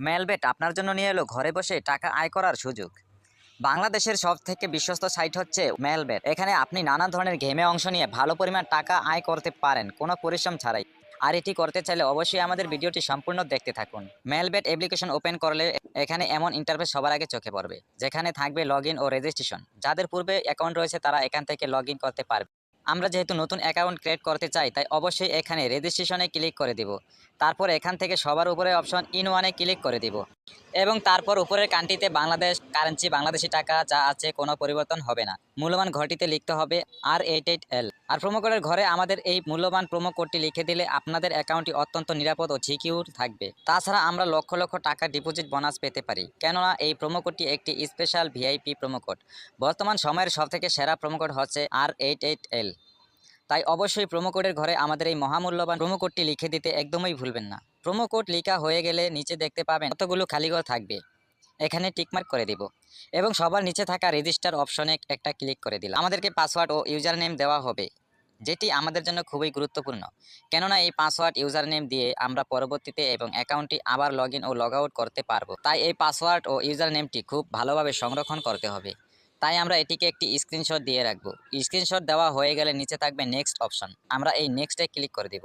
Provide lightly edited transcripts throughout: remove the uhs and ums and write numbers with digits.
Melbet আপনার জন্য নিয়ে এলো ঘরে বসে টাকা আয় করার সুযোগ। বাংলাদেশের সবথেকে বিশ্বস্ত সাইট হচ্ছে মেলবেট। এখানে আপনি নানা ধরনের গেমে অংশ নিয়ে ভালো পরিমাণ টাকা আয় করতে পারেন কোনো পরিশ্রম ছাড়াই। আর এটি করতে চাইলে অবশ্যই আমাদের ভিডিওটি সম্পূর্ণ দেখতে থাকুন। মেলবেট অ্যাপ্লিকেশন ওপেন করলে এখানে এমন ইন্টারফেস সবার আগে চোখে পড়বে, যেখানে থাকবে লগইন ও রেজিস্ট্রেশন। যাদের পূর্বে অ্যাকাউন্ট রয়েছে তারা এখান থেকে লগইন করতে পারবে। আমরা যেহেতু নতুন অ্যাকাউন্ট ক্রিয়েট করতে চাই, তাই অবশ্যই এখানে রেজিস্ট্রেশনে ক্লিক করে দিব। তারপর এখান থেকে সবার উপরে অপশন ইন ওয়ানে ক্লিক করে দিব এবং তারপর উপরের কান্ট্রিতে বাংলাদেশ কারেন্সি বাংলাদেশি টাকা যা আছে কোনো পরিবর্তন হবে না। মূল্যবান ঘরটিতে লিখতে হবে R88L। আর প্রোমো কোডের ঘরে আমাদের এই মূল্যবান প্রোমো কোডটি লিখে দিলে আপনাদের অ্যাকাউন্টটি অত্যন্ত নিরাপদ ও সিকিউর থাকবে। তাছাড়া আমরা লক্ষ লক্ষ টাকা ডিপোজিট বোনাস পেতে পারি, কেননা এই প্রোমো কোডটি একটি স্পেশাল ভিআইপি প্রোমো কোড। বর্তমান সময়ের সবথেকে সেরা প্রোমো কোড হচ্ছে R88L। তাই অবশ্যই প্রোমো কোডের ঘরে আমাদের এই মহামূল্যবান প্রোমো কোডটি লিখে দিতে একদমই ভুলবেন না। প্রোমো কোড লেখা হয়ে গেলে নিচে দেখতে পাবেন কতগুলো খালি ঘর থাকবে, এখানে টিকমার্ক করে দিব এবং সবার নিচে থাকা রেজিস্টার অপশনে একটা ক্লিক করে দিলাম। আমাদেরকে পাসওয়ার্ড ও ইউজার নেম দেওয়া হবে, যেটি আমাদের জন্য খুবই গুরুত্বপূর্ণ, কেননা এই পাসওয়ার্ড ইউজার নেম দিয়ে আমরা পরবর্তীতে এবং অ্যাকাউন্টটি আবার লগ ইন ও লগ আউট করতে পারবো। তাই এই পাসওয়ার্ড ও ইউজার নেমটি খুব ভালোভাবে সংরক্ষণ করতে হবে। তাই আমরা এটিকে একটি স্ক্রিনশট দিয়ে রাখবো। স্ক্রিনশট দেওয়া হয়ে গেলে নিচে থাকবে নেক্সট অপশন, আমরা এই নেক্সটে ক্লিক করে দিব।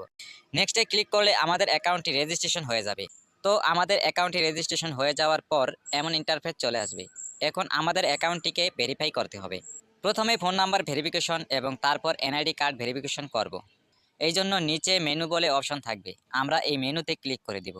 নেক্সটে ক্লিক করলে আমাদের অ্যাকাউন্টটি রেজিস্ট্রেশন হয়ে যাবে। তো আমাদের অ্যাকাউন্টটি রেজিস্ট্রেশন হয়ে যাওয়ার পর এমন ইন্টারফেস চলে আসবে। এখন আমাদের অ্যাকাউন্টটিকে ভেরিফাই করতে হবে। প্রথমে ফোন নাম্বার ভেরিফিকেশন এবং তারপর এনআইডি কার্ড ভেরিফিকেশন করব। এই জন্য নিচে মেনু বলে অপশন থাকবে, আমরা এই মেনুতে ক্লিক করে দিব।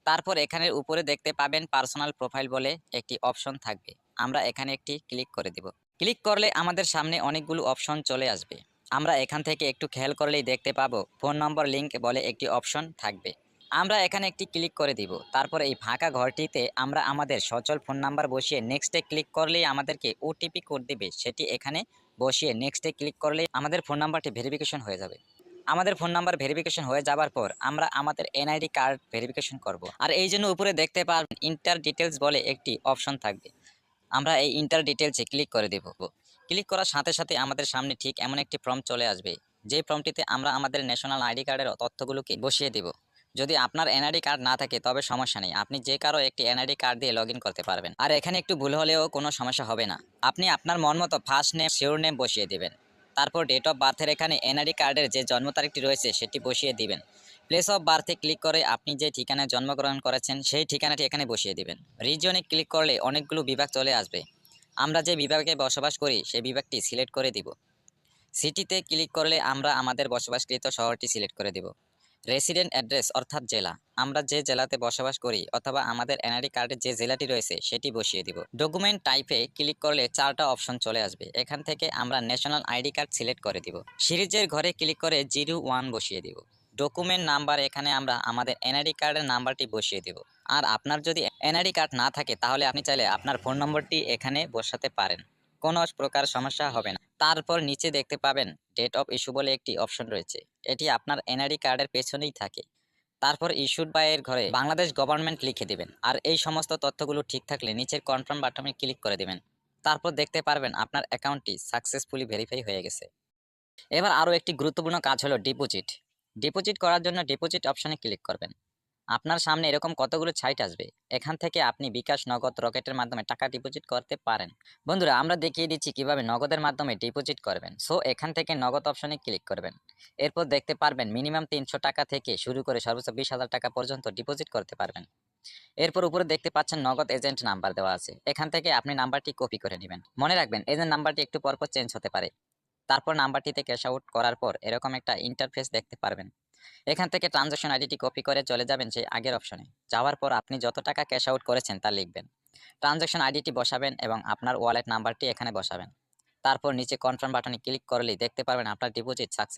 তারপর এখানের উপরে দেখতে পাবেন পার্সোনাল প্রোফাইল বলে একটি অপশন থাকবে, আমরা এখানে একটি ক্লিক করে দিব। ক্লিক করলে আমাদের সামনে অনেকগুলো অপশন চলে আসবে। আমরা এখান থেকে একটু খেয়াল করলেই দেখতে পাবো ফোন নম্বর লিঙ্ক বলে একটি অপশন থাকবে, আমরা এখানে একটি ক্লিক করে দিব। তারপর এই ফাঁকা ঘরটিতে আমরা আমাদের সচল ফোন নাম্বার বসিয়ে নেক্সটে ক্লিক করলেই আমাদেরকে ওটিপি কোড দিবে, সেটি এখানে বসিয়ে নেক্সটে ক্লিক করলেই আমাদের ফোন নাম্বারটি ভেরিফিকেশন হয়ে যাবে। আমাদের ফোন নাম্বার ভেরিফিকেশন হয়ে যাবার পর আমরা আমাদের এনআইডি কার্ড ভেরিফিকেশন করব। আর এই জন্য উপরে দেখতে পাবেন ইন্টার ডিটেলস বলে একটি অপশন থাকবে, আমরা এই ইন্টার ডিটেলসে ক্লিক করে দেব। ক্লিক করার সাথে সাথে আমাদের সামনে ঠিক এমন একটি ফর্ম চলে আসবে, যে ফর্মটিতে আমরা আমাদের ন্যাশনাল আইডি কার্ডের তথ্যগুলোকে বসিয়ে দেব। যদি আপনার এনআইডি কার্ড না থাকে তবে সমস্যা নেই, আপনি যে কারো একটি এনআইডি কার্ড দিয়ে লগ ইন করতে পারবেন। আর এখানে একটু ভুল হলেও কোনো সমস্যা হবে না, আপনি আপনার মন মতো ফার্স্ট নেম শিওর নেম বসিয়ে দেবেন। তারপর ডেট অফ বার্থের এখানে এনআইডি কার্ডের যে জন্ম তারিখটি রয়েছে সেটি বসিয়ে দিবেন। প্লেস অফ বার্থে ক্লিক করে আপনি যে ঠিকানায় জন্মগ্রহণ করেছেন সেই ঠিকানাটি এখানে বসিয়ে দিবেন। রিজিয়নে ক্লিক করলে অনেকগুলো বিভাগ চলে আসবে, আমরা যে বিভাগে বসবাস করি সেই বিভাগটি সিলেক্ট করে দিব। সিটিতে ক্লিক করলে আমরা আমাদের বসবাসকৃত শহরটি সিলেক্ট করে দিব। রেসিডেন্ট অ্যাড্রেস অর্থাৎ জেলা, আমরা যে জেলাতে বসবাস করি অথবা আমাদের এনআইডি কার্ডের যে জেলাটি রয়েছে সেটি বসিয়ে দিব। ডকুমেন্ট টাইপে ক্লিক করলে 4টা অপশন চলে আসবে, এখান থেকে আমরা ন্যাশনাল আইডি কার্ড সিলেক্ট করে দিব। সিরিজের ঘরে ক্লিক করে 01 বসিয়ে দিব। ডকুমেন্ট নাম্বার এখানে আমরা আমাদের এনআইডি কার্ডের নাম্বারটি বসিয়ে দিব। আর আপনার যদি এনআইডি কার্ড না থাকে তাহলে আপনি চাইলে আপনার ফোন নম্বরটি এখানে বসাতে পারেন, কোনো প্রকার সমস্যা হবে না। তারপর নিচে দেখতে পাবেন ডেট অফ ইস্যু বলে একটি অপশন রয়েছে, এটি আপনার এনআইডি কার্ডের পেছনেই থাকে। তারপর ইস্যুড বাই এর ঘরে বাংলাদেশ গভর্নমেন্ট লিখে দিবেন। আর এই সমস্ত তথ্যগুলো ঠিক থাকলে নিচের কনফার্ম বাটনে ক্লিক করে দিবেন। তারপর দেখতে পারবেন আপনার অ্যাকাউন্টটি সাকসেসফুলি ভেরিফাই হয়ে গেছে। এবার আরও একটি গুরুত্বপূর্ণ কাজ হলো ডিপোজিট। ডিপোজিট করার জন্য ডিপোজিট অপশনে ক্লিক করবেন। আপনার সামনে এরকম কতগুলো সাইট আসবে, এখান থেকে আপনি বিকাশ, নগদ, রকেটের মাধ্যমে টাকা ডিপোজিট করতে পারেন। বন্ধুরা, আমরা দেখিয়ে দিচ্ছি কিভাবে নগদের মাধ্যমে ডিপোজিট করবেন। সো এখান থেকে নগদ অপশনে ক্লিক করবেন। এরপর দেখতে পারবেন মিনিমাম 300 টাকা থেকে শুরু করে সর্বোচ্চ 20,000 টাকা পর্যন্ত ডিপোজিট করতে পারবেন। এরপর উপরে দেখতে পাচ্ছেন নগদ এজেন্ট নাম্বার দেওয়া আছে, এখান থেকে আপনি নাম্বারটি কপি করে নেবেন। মনে রাখবেন এজেন্ট নাম্বারটি একটু পরপর চেঞ্জ হতে পারে। তারপর নাম্বারটিতে ক্যাশ আউট করার পর এরকম একটা ইন্টারফেস দেখতে পারবেন। এখান থেকে ট্রানজাকশন আইডিটি কপি করে চলে যাবেন সেই আগের অপশনে। যাওয়ার পর আপনি যত টাকা ক্যাশ আউট করেছেন তা লিখবেন। ট্রানজাকশন আইডিটি বসাবেন এবং আপনার ওয়ালেট নাম্বারটি এখানে বসাবেন। তারপর নিচে কনফার্ম বাটনে ক্লিক করলেই দেখতে পারবেন আপনার ডিপোজিট সাকসেস।